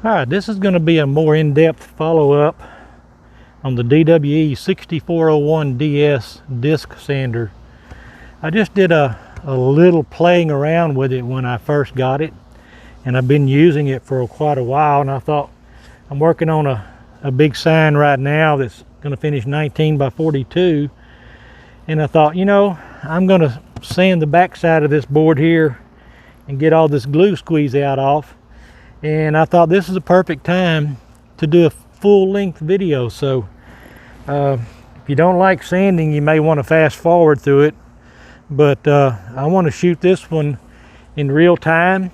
Alright, this is going to be a more in-depth follow-up on the DWE6401DS disc sander. I just did a little playing around with it when I first got it, and I've been using it for quite a while, and I thought I'm working on a big sign right now that's going to finish 19 by 42, and I thought, you know, I'm going to sand the back side of this board here and get all this glue squeeze out off. And I thought this is a perfect time to do a full-length video. So if you don't like sanding, you may want to fast forward through it, but I want to shoot this one in real time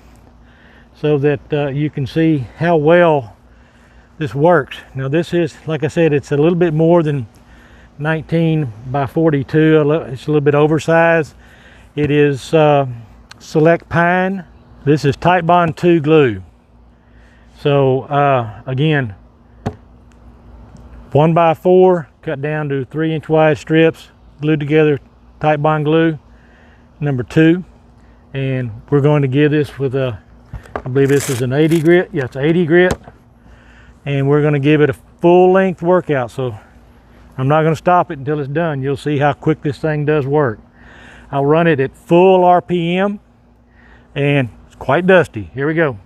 so that you can see how well this works. Now this is, like I said, it's a little bit more than 19 by 42. It's a little bit oversized. It is Select Pine. This is Titebond 2 glue. So again, 1x4 cut down to 3-inch wide strips, glued together, Titebond glue, number 2. And we're going to give this with I believe this is an 80 grit. Yeah, it's 80 grit. And we're going to give it a full length workout. So I'm not going to stop it until it's done. You'll see how quick this thing does work. I'll run it at full RPM, and it's quite dusty. Here we go.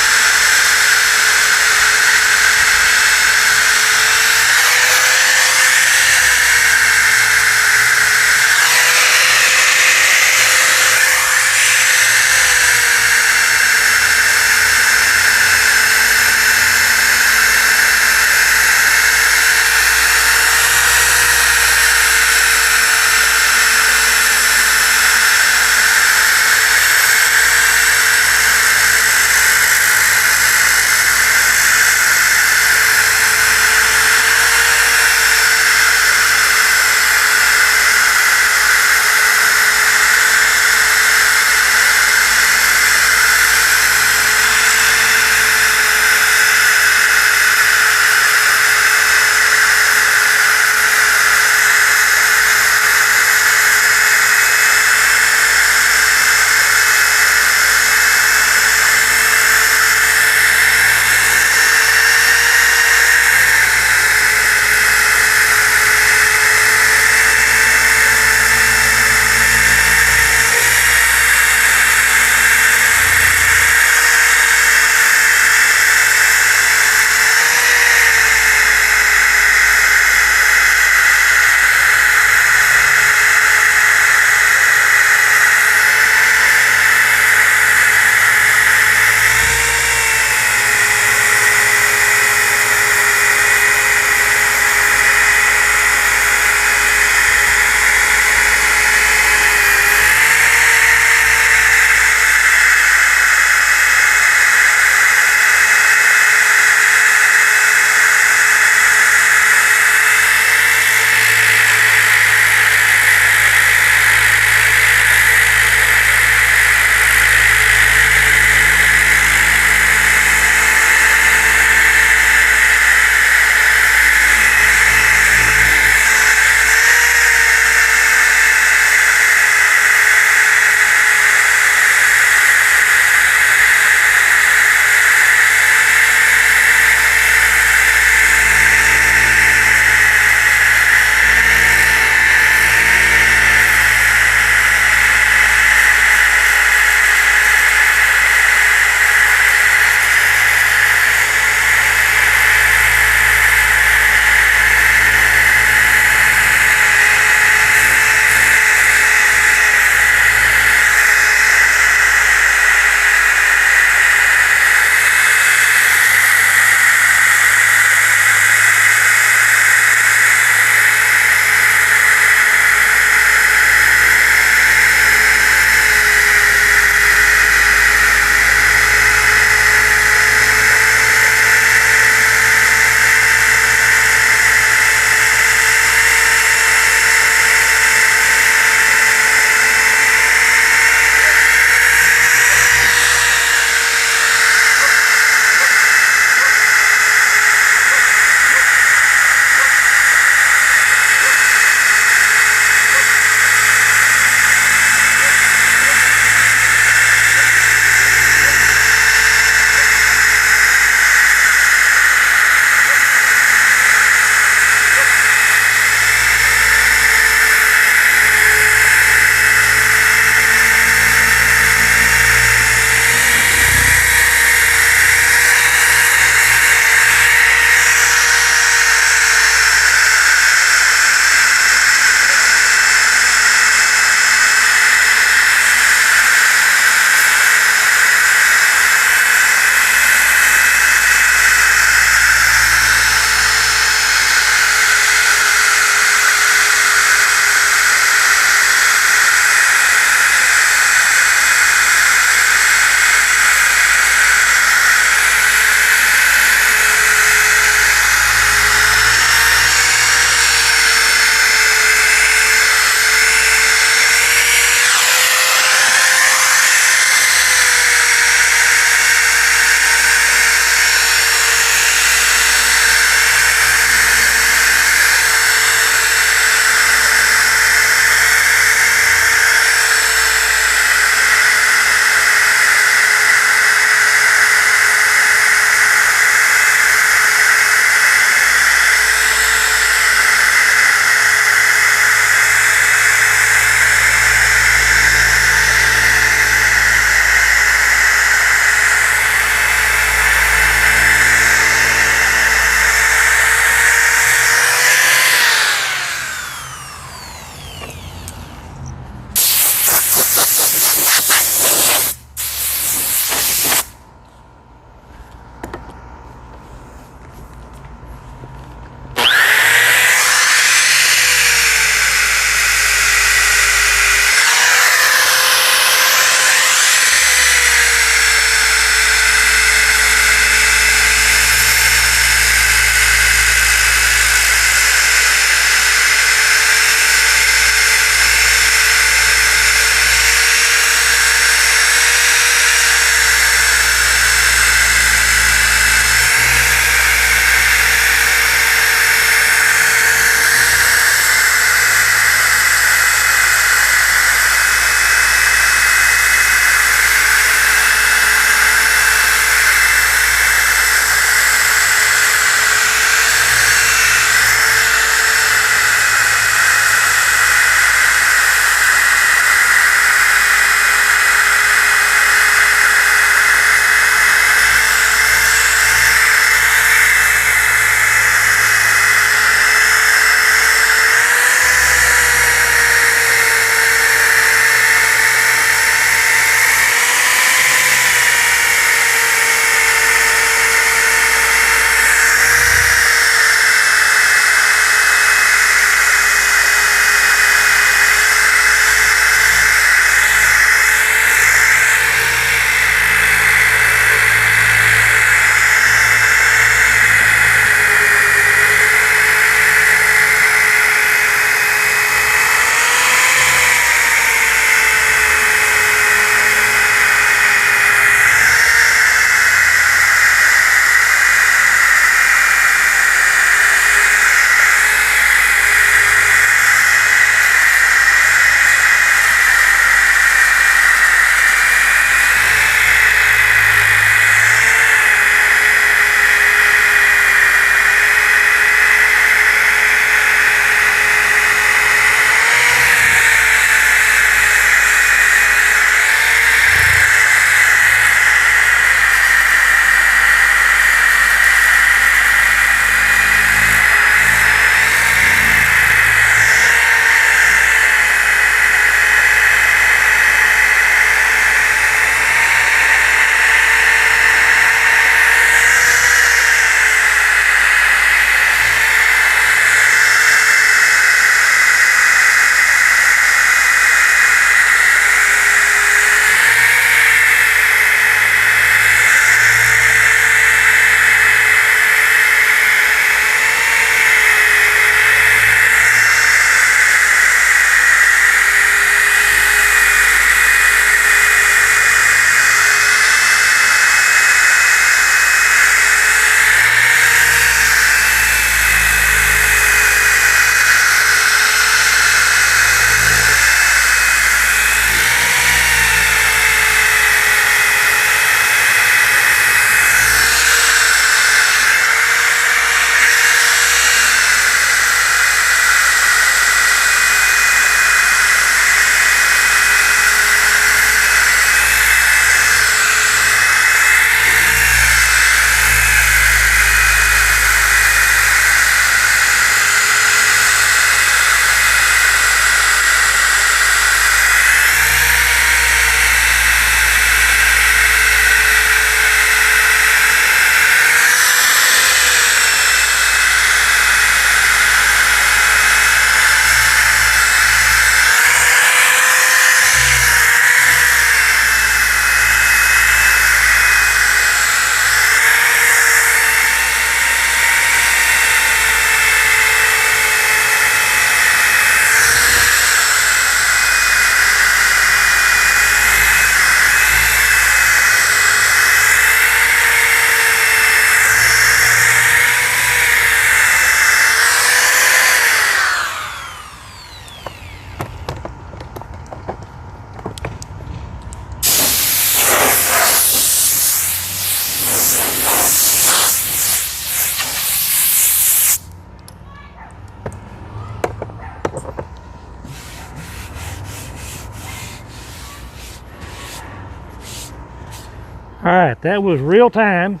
All right, that was real time.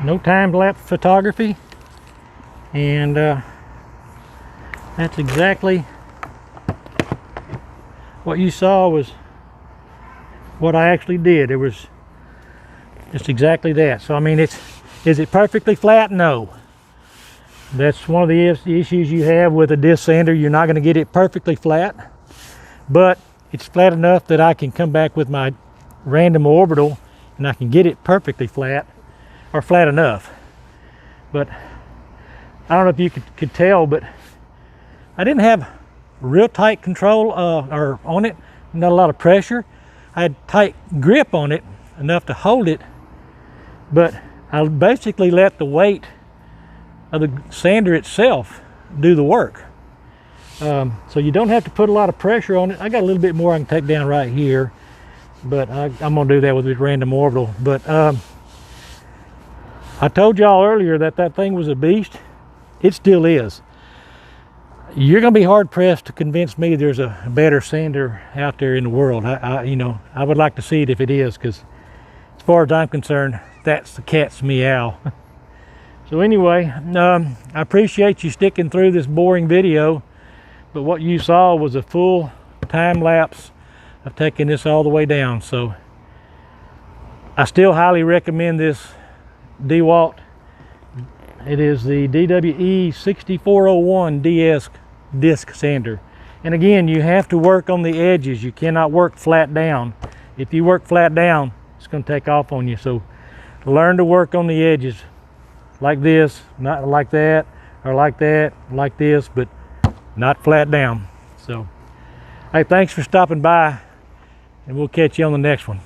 No time-lapse photography. And that's exactly what you saw was what I actually did. It was just exactly that. So I mean, is it perfectly flat? No. That's one of the issues you have with a disc sander. You're not going to get it perfectly flat, but it's flat enough that I can come back with my random orbital and I can get it perfectly flat, or flat enough. But I don't know if you could tell, but I didn't have real tight control or on it, not a lot of pressure. I had tight grip on it, enough to hold it, but I basically let the weight of the sander itself do the work. So you don't have to put a lot of pressure on it. I got a little bit more I can take down right here, but I'm gonna do that with this random orbital. But I told y'all earlier that that thing was a beast. It still is. You're gonna be hard pressed to convince me there's a better sander out there in the world. You know, I would like to see it if it is, because as far as I'm concerned, that's the cat's meow. So anyway, I appreciate you sticking through this boring video, but what you saw was a full time lapse of taking this all the way down. So I still highly recommend this DeWalt. It is the DWE6401DS disc sander. And again, you have to work on the edges. You cannot work flat down. If you work flat down, it's going to take off on you. So learn to work on the edges like this, not like that, or like that, like this, but not flat down. So, hey, thanks for stopping by, and we'll catch you on the next one.